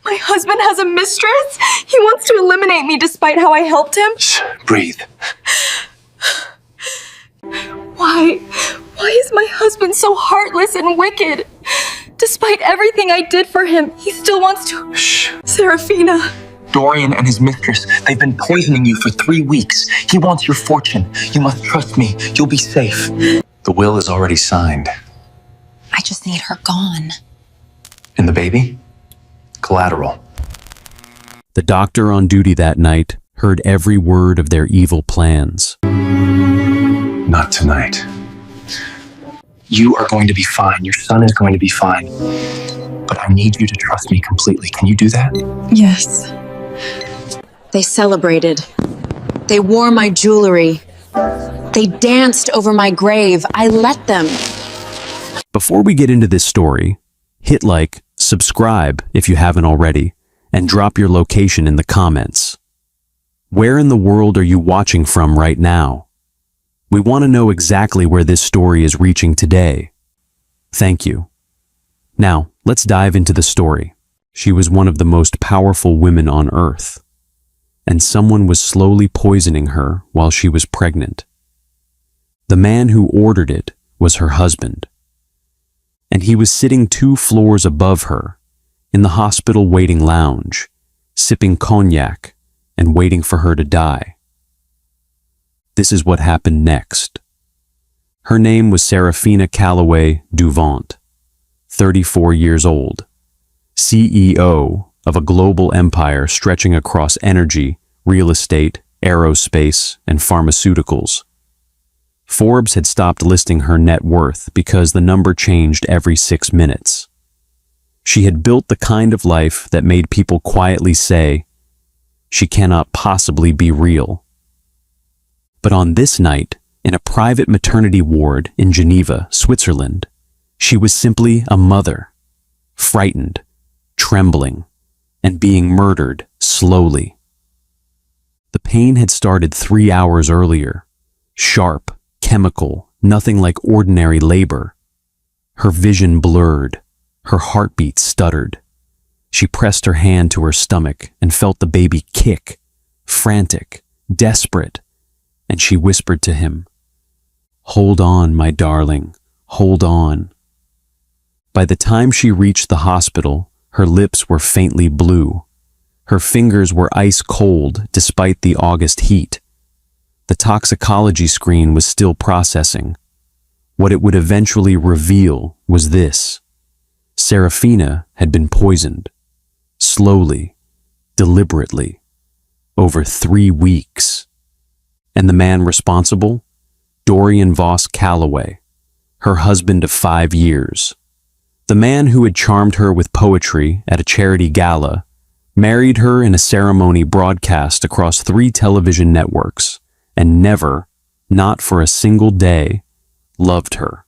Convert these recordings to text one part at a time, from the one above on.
My husband has a mistress? He wants to eliminate me despite how I helped him? Shh, breathe. Why is my husband so heartless and wicked? Despite everything I did for him, he still wants to... Shh. Serafina. Dorian and his mistress, they've been poisoning you for 3 weeks. He wants your fortune. You must trust me. You'll be safe. The will is already signed. I just need her gone. And the baby? Collateral. The doctor on duty that night heard every word of their evil plans. Not tonight. You are going to be fine. Your son is going to be fine. But I need you to trust me completely. Can you do that? Yes. They celebrated. They wore my jewelry. They danced over my grave. I let them. Before we get into this story, hit like, subscribe if you haven't already, and drop your location in the comments. Where in the world are you watching from right now? We want to know exactly where this story is reaching today. Thank you. Now, let's dive into the story. She was one of the most powerful women on earth, and someone was slowly poisoning her while she was pregnant. The man who ordered it was her husband, and he was sitting 2 floors above her in the hospital waiting lounge, sipping cognac and waiting for her to die. This is what happened next. Her name was Serafina Calloway Duvant, 34 years old, CEO of a global empire stretching across energy, real estate, aerospace, and pharmaceuticals. Forbes had stopped listing her net worth because the number changed every 6 minutes. She had built the kind of life that made people quietly say, "She cannot possibly be real." But on this night, in a private maternity ward in Geneva, Switzerland, she was simply a mother, frightened, trembling, and being murdered slowly. The pain had started 3 hours earlier, sharp, chemical, nothing like ordinary labor. Her vision blurred, her heartbeat stuttered. She pressed her hand to her stomach and felt the baby kick, frantic, desperate, and she whispered to him, "Hold on, my darling, hold on." By the time she reached the hospital, her lips were faintly blue. Her fingers were ice cold despite the August heat. The toxicology screen was still processing. What it would eventually reveal was this: Serafina had been poisoned, slowly, deliberately, over 3 weeks. And the man responsible? Dorian Voss Calloway, her husband of 5 years. The man who had charmed her with poetry at a charity gala, married her in a ceremony broadcast across 3 television networks, and never, not for a single day, loved her.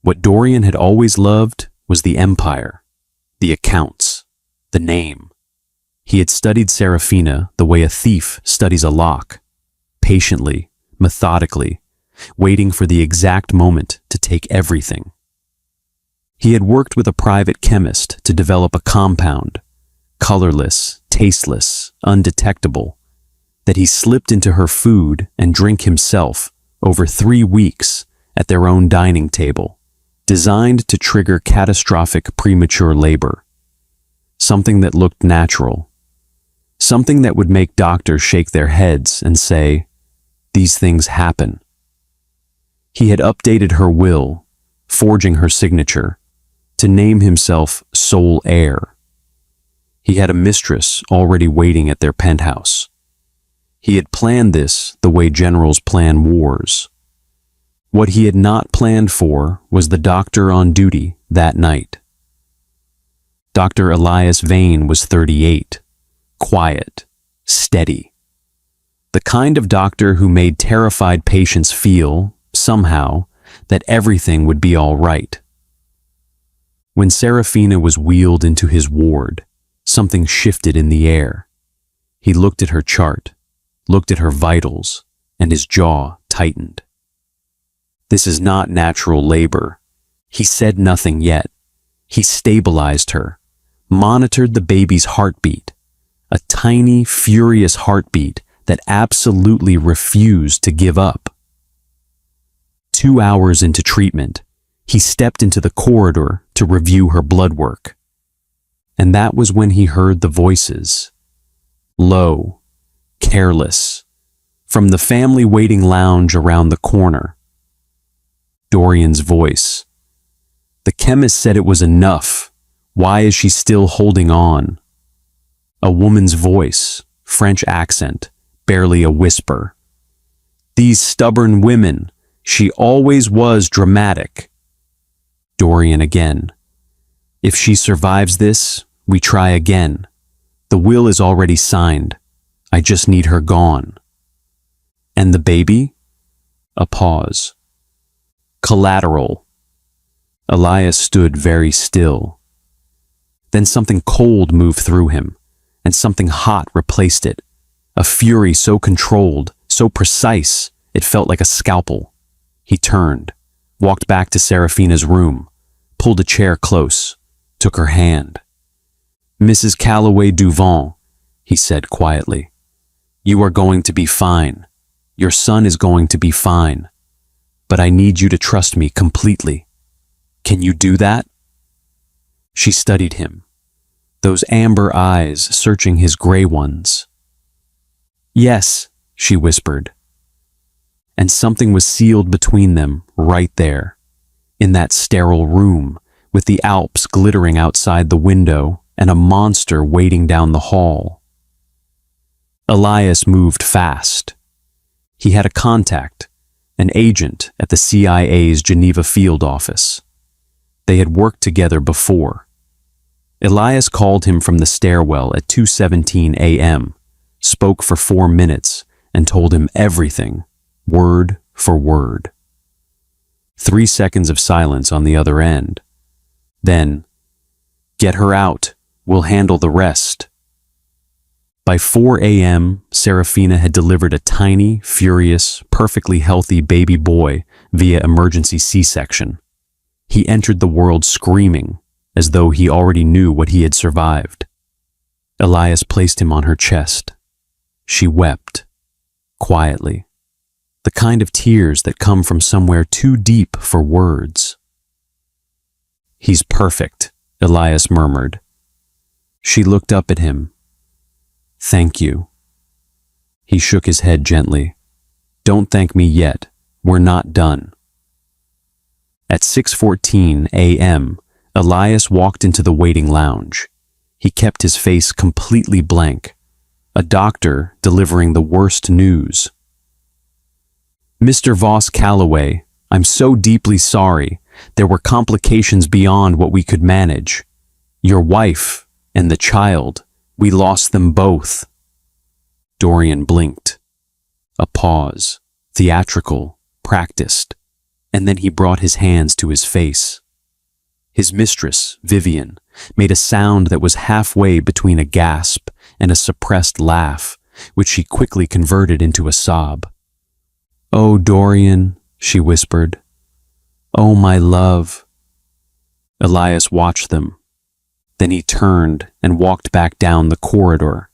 What Dorian had always loved was the empire, the accounts, the name. He had studied Serafina the way a thief studies a lock, patiently, methodically, waiting for the exact moment to take everything. He had worked with a private chemist to develop a compound, colorless, tasteless, undetectable, that he slipped into her food and drink himself over 3 weeks at their own dining table, designed to trigger catastrophic premature labor. Something that looked natural. Something that would make doctors shake their heads and say, "These things happen." He had updated her will, forging her signature, to name himself sole heir. He had a mistress already waiting at their penthouse. He had planned this the way generals plan wars. What he had not planned for was the doctor on duty that night. Dr. Elias Vane was 38, quiet, steady. The kind of doctor who made terrified patients feel, somehow, that everything would be all right. When Serafina was wheeled into his ward, something shifted in the air. He looked at her chart, looked at her vitals, and his jaw tightened. "This is not natural labor." He said nothing yet. He stabilized her, monitored the baby's heartbeat, a tiny, furious heartbeat that absolutely refused to give up. 2 hours into treatment, he stepped into the corridor to review her blood work. And that was when he heard the voices. Low, careless, from the family waiting lounge around the corner. Dorian's voice. The chemist said it was enough. Why is she still holding on? A woman's voice, French accent, barely a whisper. These stubborn women, she always was dramatic. Dorian again. If she survives this, we try again. The will is already signed. I just need her gone. And the baby? A pause. Collateral. Elias stood very still. Then something cold moved through him, and something hot replaced it. A fury so controlled, so precise, it felt like a scalpel. He turned, walked back to Serafina's room, pulled a chair close, took her hand. Mrs. Calloway Duvant, he said quietly, you are going to be fine. Your son is going to be fine. But I need you to trust me completely. Can you do that? She studied him, those amber eyes searching his gray ones. Yes, she whispered. And something was sealed between them right there, in that sterile room, with the Alps glittering outside the window and a monster waiting down the hall. Elias moved fast. He had a contact, an agent at the CIA's Geneva field office. They had worked together before. Elias called him from the stairwell at 2:17 a.m., spoke for 4 minutes, and told him everything, word for word. 3 seconds of silence on the other end. Then, get her out. We'll handle the rest. By 4 a.m., Serafina had delivered a tiny, furious, perfectly healthy baby boy via emergency C-section. He entered the world screaming, as though he already knew what he had survived. Elias placed him on her chest. She wept, quietly, the kind of tears that come from somewhere too deep for words. He's perfect, Elias murmured. She looked up at him. Thank you. He shook his head gently. Don't thank me yet. We're not done. At 6:14 a.m., Elias walked into the waiting lounge. He kept his face completely blank. A doctor delivering the worst news. Mr. Voss Calloway, I'm so deeply sorry. There were complications beyond what we could manage. Your wife and the child, we lost them both. Dorian blinked. A pause, theatrical, practiced, and then he brought his hands to his face. His mistress, Vivian, made a sound that was halfway between a gasp and a suppressed laugh, which she quickly converted into a sob. Oh, Dorian, she whispered. Oh, my love. Elias watched them. Then he turned and walked back down the corridor.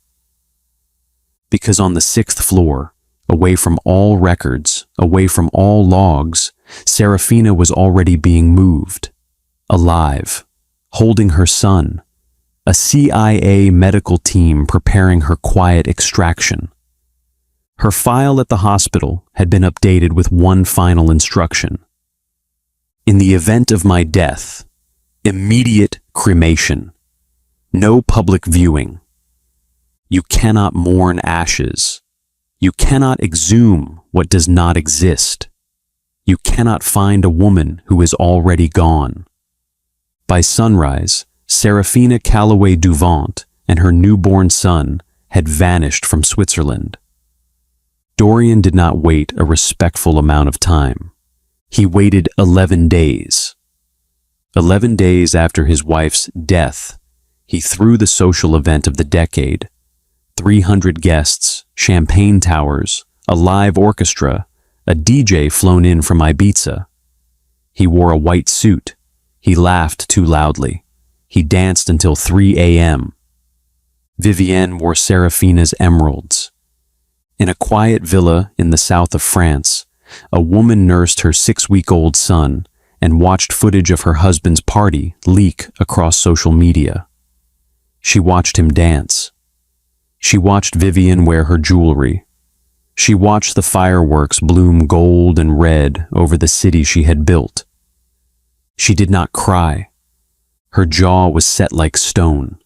Because on the 6th floor, away from all records, away from all logs, Serafina was already being moved, alive, holding her son, a CIA medical team preparing her quiet extraction. Her file at the hospital had been updated with one final instruction. In the event of my death, immediate cremation. No public viewing. You cannot mourn ashes. You cannot exhume what does not exist. You cannot find a woman who is already gone. By sunrise, Serafina Calloway Duvant and her newborn son had vanished from Switzerland. Dorian did not wait a respectful amount of time. He waited 11 days. 11 days after his wife's death, he threw the social event of the decade. 300 guests, champagne towers, a live orchestra, a DJ flown in from Ibiza. He wore a white suit. He laughed too loudly. He danced until 3 a.m. Vivienne wore Serafina's emeralds. In a quiet villa in the south of France, a woman nursed her 6-week-old son and watched footage of her husband's party leak across social media. She watched him dance. She watched Vivienne wear her jewelry. She watched the fireworks bloom gold and red over the city she had built. She did not cry. Her jaw was set like stone.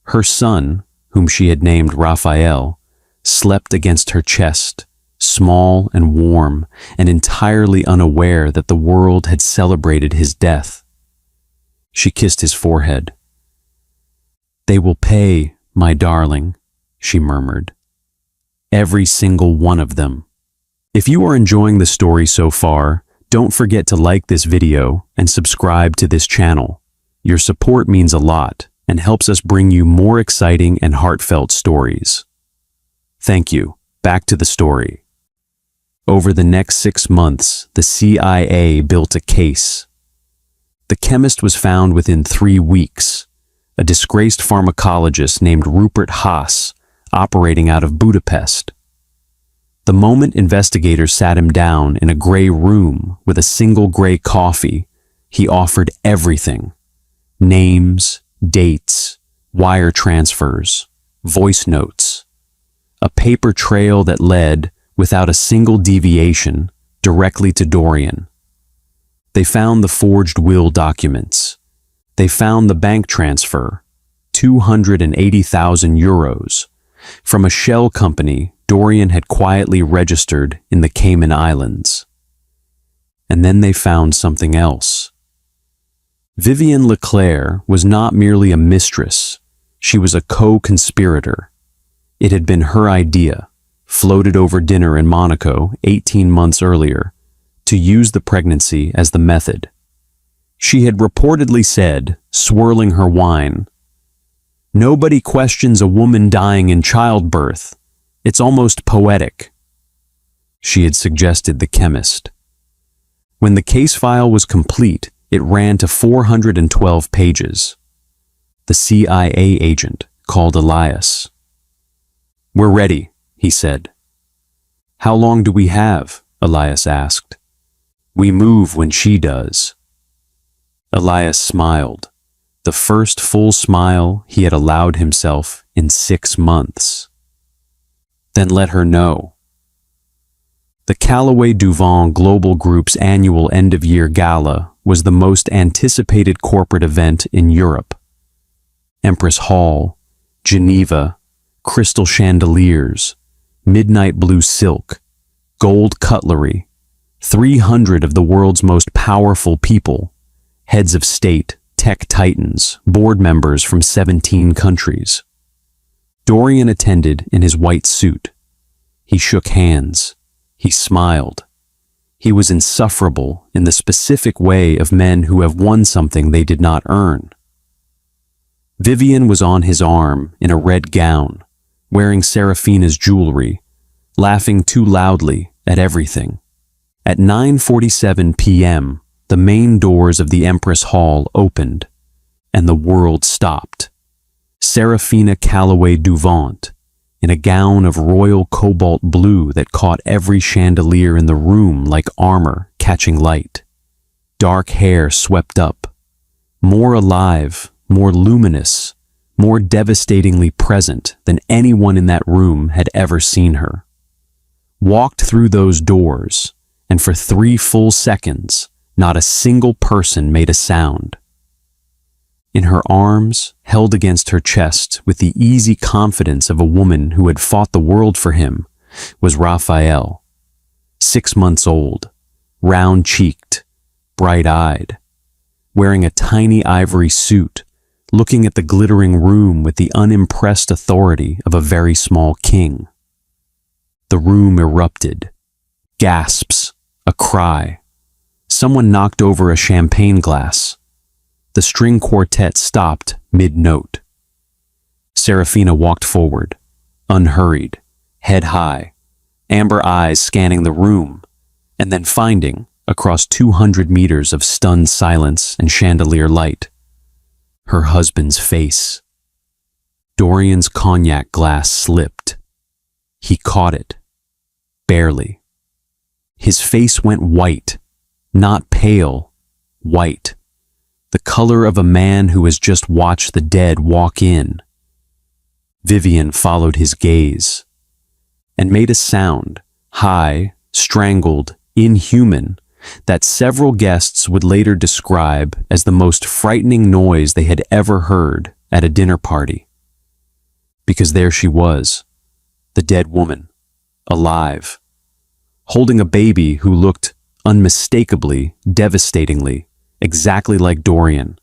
Her son, whom she had named Raphael, slept against her chest, small and warm, and entirely unaware that the world had celebrated his death. She kissed his forehead. "They will pay, my darling," she murmured. "Every single one of them." If you are enjoying the story so far, don't forget to like this video and subscribe to this channel. Your support means a lot and helps us bring you more exciting and heartfelt stories. Thank you. Back to the story. Over the next 6 months, the CIA built a case. The chemist was found within 3 weeks, a disgraced pharmacologist named Rupert Haas, operating out of Budapest. The moment investigators sat him down in a gray room with a single gray coffee, he offered everything: names, dates, wire transfers, voice notes, a paper trail that led, without a single deviation, directly to Dorian. They found the forged will documents. They found the bank transfer, 280,000 euros, from a shell company Dorian had quietly registered in the Cayman Islands. And then they found something else. Vivienne Leclerc was not merely a mistress, she was a co-conspirator. It had been her idea, floated over dinner in Monaco 18 months earlier, to use the pregnancy as the method. She had reportedly said, swirling her wine, "Nobody questions a woman dying in childbirth. It's almost poetic." She had suggested the chemist. When the case file was complete, it ran to 412 pages. The CIA agent called Elias. "We're ready," he said. "How long do we have?" Elias asked. "We move when she does." Elias smiled, the first full smile he had allowed himself in 6 months. "Then let her know." The Callaway Duvant Global Group's annual end-of-year gala was the most anticipated corporate event in Europe. Empress Hall, Geneva, crystal chandeliers, midnight blue silk, gold cutlery, 300 of the world's most powerful people, heads of state, tech titans, board members from 17 countries. Dorian attended in his white suit. He shook hands. He smiled. He was insufferable in the specific way of men who have won something they did not earn. Vivienne was on his arm in a red gown, wearing Serafina's jewelry, laughing too loudly at everything. At 9:47 p.m., the main doors of the Empress Hall opened, and the world stopped. Serafina Callaway Duvant, in a gown of royal cobalt blue that caught every chandelier in the room like armor catching light. Dark hair swept up, more alive, more luminous, more devastatingly present than anyone in that room had ever seen her. Walked through those doors, and for 3 full seconds, not a single person made a sound. In her arms, held against her chest with the easy confidence of a woman who had fought the world for him, was Raphael, 6 months old, round-cheeked, bright-eyed, wearing a tiny ivory suit, looking at the glittering room with the unimpressed authority of a very small king. The room erupted. Gasps, a cry. Someone knocked over a champagne glass. The string quartet stopped mid-note. Serafina walked forward, unhurried, head high, amber eyes scanning the room, and then finding, across 200 meters of stunned silence and chandelier light, her husband's face. Dorian's cognac glass slipped. He caught it. Barely. His face went white, not pale, white. The color of a man who has just watched the dead walk in. Vivian followed his gaze and made a sound, high, strangled, inhuman, that several guests would later describe as the most frightening noise they had ever heard at a dinner party. Because there she was, the dead woman, alive, holding a baby who looked unmistakably, devastatingly, exactly like Dorian,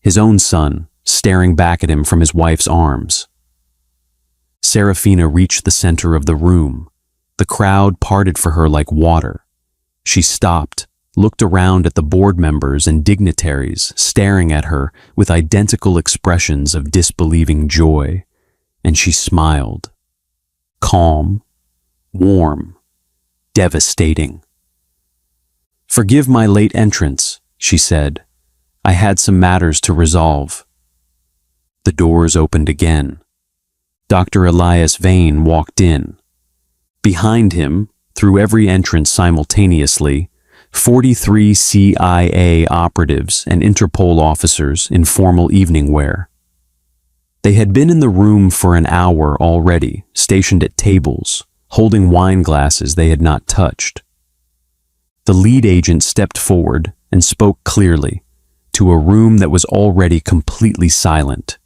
his own son staring back at him from his wife's arms. Serafina reached the center of the room. The crowd parted for her like water. She stopped, looked around at the board members and dignitaries staring at her with identical expressions of disbelieving joy, and she smiled. Calm, warm, devastating. "Forgive my late entrance," she said. "I had some matters to resolve." The doors opened again. Dr. Elias Vane walked in. Behind him, through every entrance simultaneously, 43 CIA operatives and Interpol officers in formal evening wear. They had been in the room for an hour already, stationed at tables, holding wine glasses they had not touched. The lead agent stepped forward and spoke clearly to a room that was already completely silent.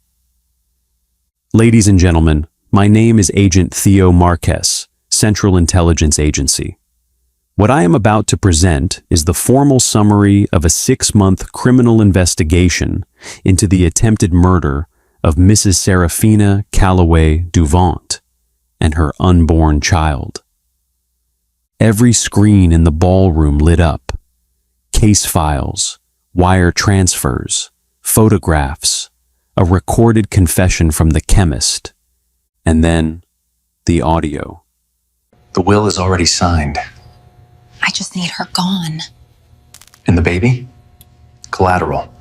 "Ladies and gentlemen, my name is Agent Theo Marquez, Central Intelligence Agency. What I am about to present is the formal summary of a 6-month criminal investigation into the attempted murder of Mrs. Serafina Calloway Duvant and her unborn child." Every screen in the ballroom lit up. Case files, wire transfers, photographs, a recorded confession from the chemist, and then the audio. The will is already signed. I just need her gone. And the baby? Collateral.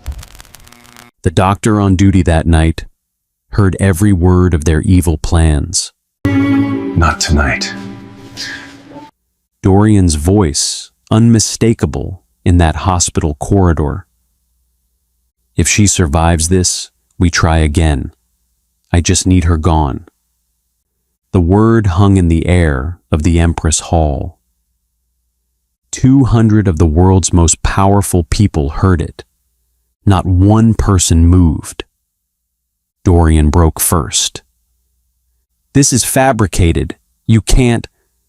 The doctor on duty that night heard every word of their evil plans. Not tonight. Dorian's voice, unmistakable in that hospital corridor. "If she survives this, we try again. I just need her gone." The word hung in the air of the Empress Hall. 200 of the world's most powerful people heard it. Not one person moved. Dorian broke first. "This is fabricated. You can't.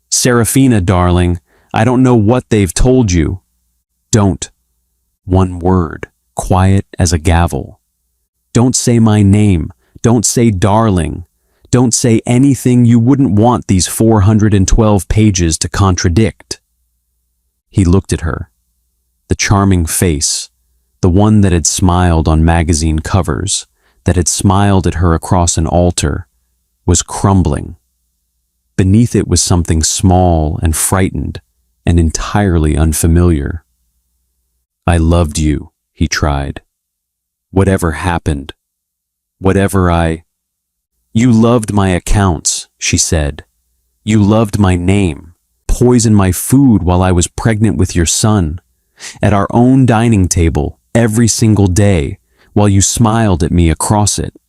Serafina, darling, I don't know what they've told you." "Don't." One word, quiet as a gavel. "Don't say my name. Don't say darling. Don't say anything you wouldn't want these 412 pages to contradict." He looked at her. The charming face, the one that had smiled on magazine covers, that had smiled at her across an altar, was crumbling. Beneath it was something small and frightened and entirely unfamiliar. "I loved you," he tried. "Whatever happened. Whatever You loved my accounts," she said. "You loved my name, poisoned my food while I was pregnant with your son, at our own dining table every single day while you smiled at me across it."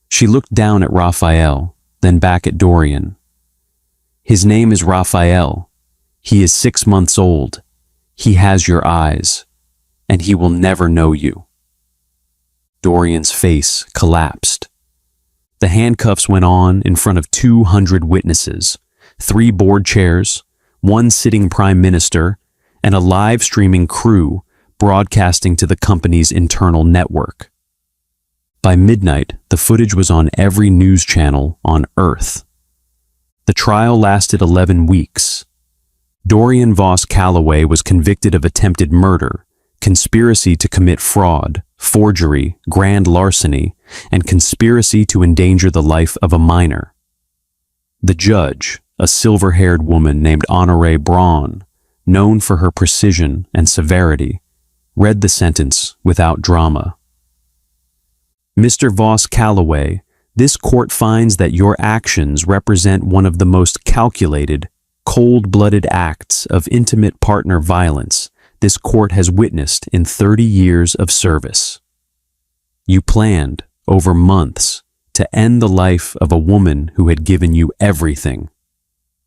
She looked down at Raphael, then back at Dorian. "His name is Raphael. He is 6 months old. He has your eyes, and he will never know you." Dorian's face collapsed. The handcuffs went on in front of 200 witnesses, 3 board chairs, 1 sitting prime minister, and a live streaming crew broadcasting to the company's internal network. By midnight, the footage was on every news channel on Earth. The trial lasted 11 weeks. Dorian Voss Calloway was convicted of attempted murder, conspiracy to commit fraud, forgery, grand larceny, and conspiracy to endanger the life of a minor. The judge, a silver-haired woman named Honorée Braun, known for her precision and severity, read the sentence without drama. Mr. Voss Calloway, this court finds that your actions represent one of the most calculated, cold-blooded acts of intimate partner violence this court has witnessed in 30 years of service. You planned, over months, to end the life of a woman who had given you everything,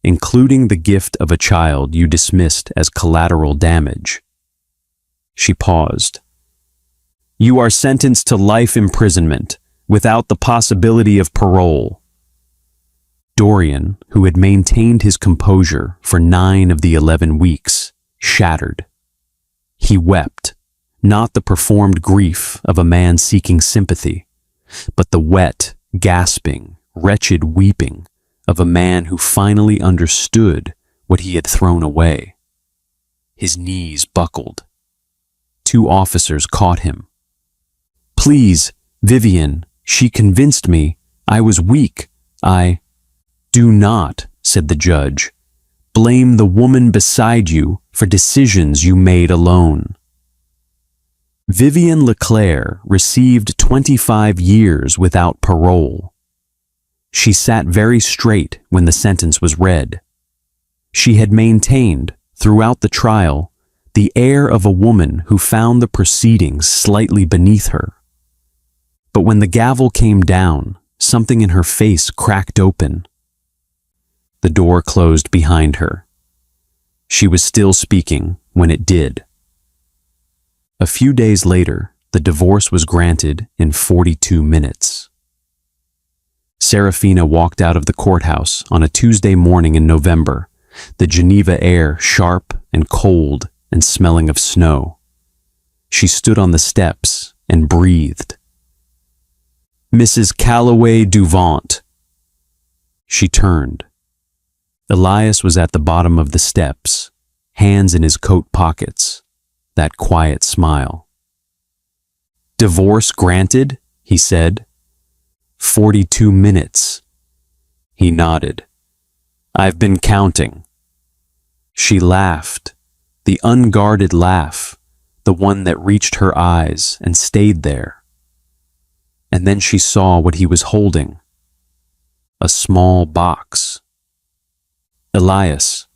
including the gift of a child you dismissed as collateral damage. She paused. You are sentenced to life imprisonment, without the possibility of parole. Dorian, who had maintained his composure for 9 of the 11 weeks, shattered. He wept, not the performed grief of a man seeking sympathy, but the wet, gasping, wretched weeping of a man who finally understood what he had thrown away. His knees buckled. 2 officers caught him. Please, Vivian, she convinced me. I was weak. Do not, said the judge, blame the woman beside you for decisions you made alone. Vivian Leclerc received 25 years without parole. She sat very straight when the sentence was read. She had maintained, throughout the trial, the air of a woman who found the proceedings slightly beneath her. But when the gavel came down, something in her face cracked open. The door closed behind her. She was still speaking when it did. A few days later, the divorce was granted in 42 minutes. Serafina walked out of the courthouse on a Tuesday morning in November, the Geneva air sharp and cold and smelling of snow. She stood on the steps and breathed. Mrs. Calloway Duvant. She turned. Elias was at the bottom of the steps, hands in his coat pockets, that quiet smile. Divorce granted, he said. 42 minutes. He nodded. I've been counting. She laughed, the unguarded laugh, the one that reached her eyes and stayed there. And then she saw what he was holding. A small box. Elias.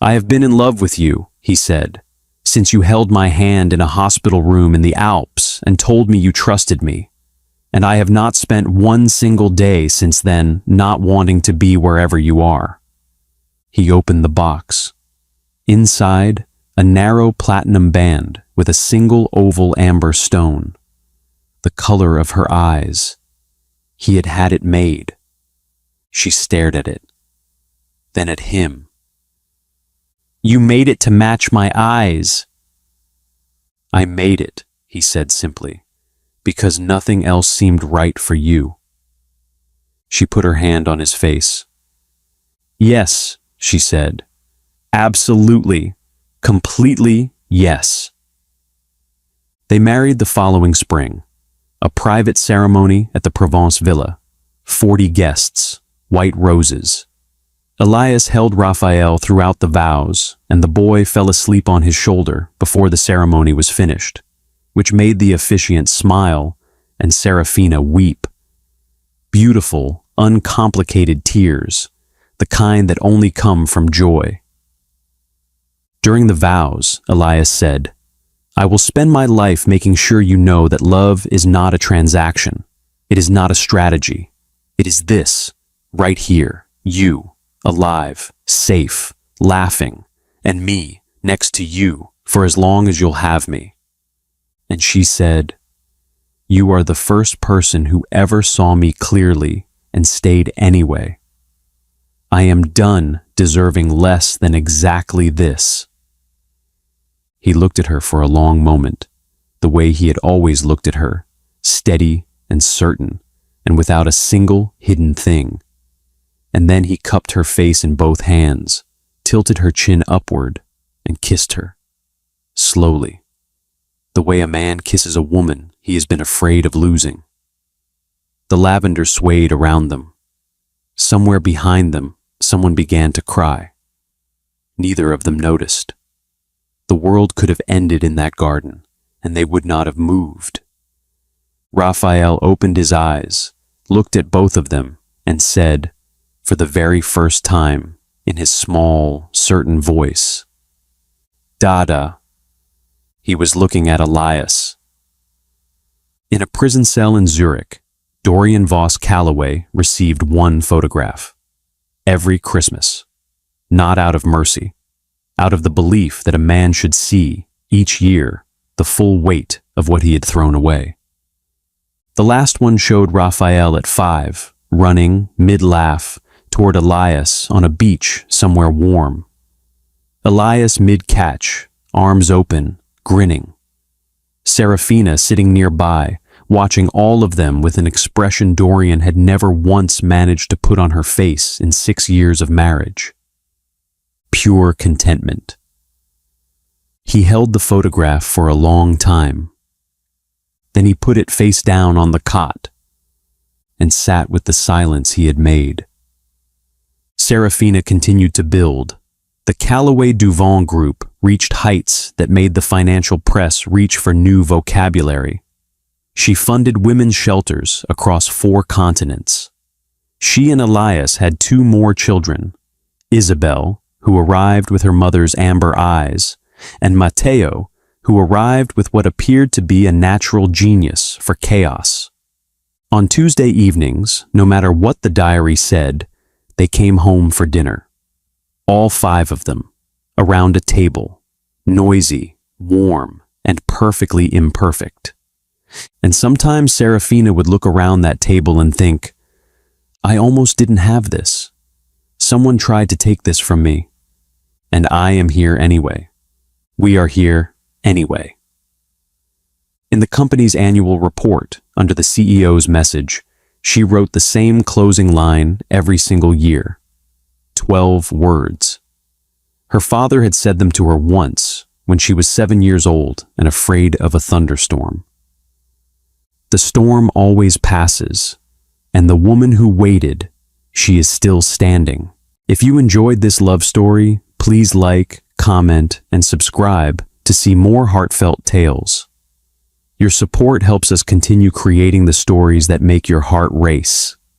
I have been in love with you, he said, since you held my hand in a hospital room in the Alps and told me you trusted me. And I have not spent one single day since then not wanting to be wherever you are. He opened the box. Inside, a narrow platinum band with a single oval amber stone. The color of her eyes. He had had it made. She stared at it. Then at him. You made it to match my eyes. I made it, he said simply, because nothing else seemed right for you. She put her hand on his face. Yes, she said. Absolutely, completely yes. They married the following spring. A private ceremony at the Provence villa. 40 guests, white roses. Elias held Raphael throughout the vows, and the boy fell asleep on his shoulder before the ceremony was finished, which made the officiant smile and Serafina weep. Beautiful, uncomplicated tears, the kind that only come from joy. During the vows, Elias said, I will spend my life making sure you know that love is not a transaction. It is not a strategy. It is this, right here, you, alive, safe, laughing, and me next to you for as long as you'll have me. And she said, You are the first person who ever saw me clearly and stayed anyway. I am done deserving less than exactly this. He looked at her for a long moment, the way he had always looked at her, steady and certain, and without a single hidden thing. And then he cupped her face in both hands, tilted her chin upward, and kissed her. Slowly. The way a man kisses a woman he has been afraid of losing. The lavender swayed around them. Somewhere behind them, someone began to cry. Neither of them noticed. The world could have ended in that garden, and they would not have moved. Raphael opened his eyes, looked at both of them, and said, for the very first time, in his small, certain voice, "Dada." He was looking at Elias. In a prison cell in Zurich, Dorian Voss Calloway received one photograph. Every Christmas. Not out of mercy. Out of the belief that a man should see, each year, the full weight of what he had thrown away. The last one showed Raphael at 5, running, mid-laugh, toward Elias on a beach somewhere warm. Elias mid-catch, arms open, grinning. Serafina sitting nearby, watching all of them with an expression Dorian had never once managed to put on her face in 6 years of marriage. Pure contentment. He held the photograph for a long time. Then he put it face down on the cot and sat with the silence he had made. Serafina continued to build. The Calloway Duvant Group reached heights that made the financial press reach for new vocabulary. She funded women's shelters across 4 continents. She and Elias had 2 more children, Isabel, who arrived with her mother's amber eyes, and Matteo, who arrived with what appeared to be a natural genius for chaos. On Tuesday evenings, no matter what the diary said, they came home for dinner. All 5 of them, around a table, noisy, warm, and perfectly imperfect. And sometimes Serafina would look around that table and think, I almost didn't have this. Someone tried to take this from me. And I am here anyway. We are here anyway. In the company's annual report, under the CEO's message, she wrote the same closing line every single year. 12 words. Her father had said them to her once when she was 7 years old and afraid of a thunderstorm. The storm always passes, and the woman who waited, she is still standing. If you enjoyed this love story, please like, comment, and subscribe to see more heartfelt tales. Your support helps us continue creating the stories that make your heart race.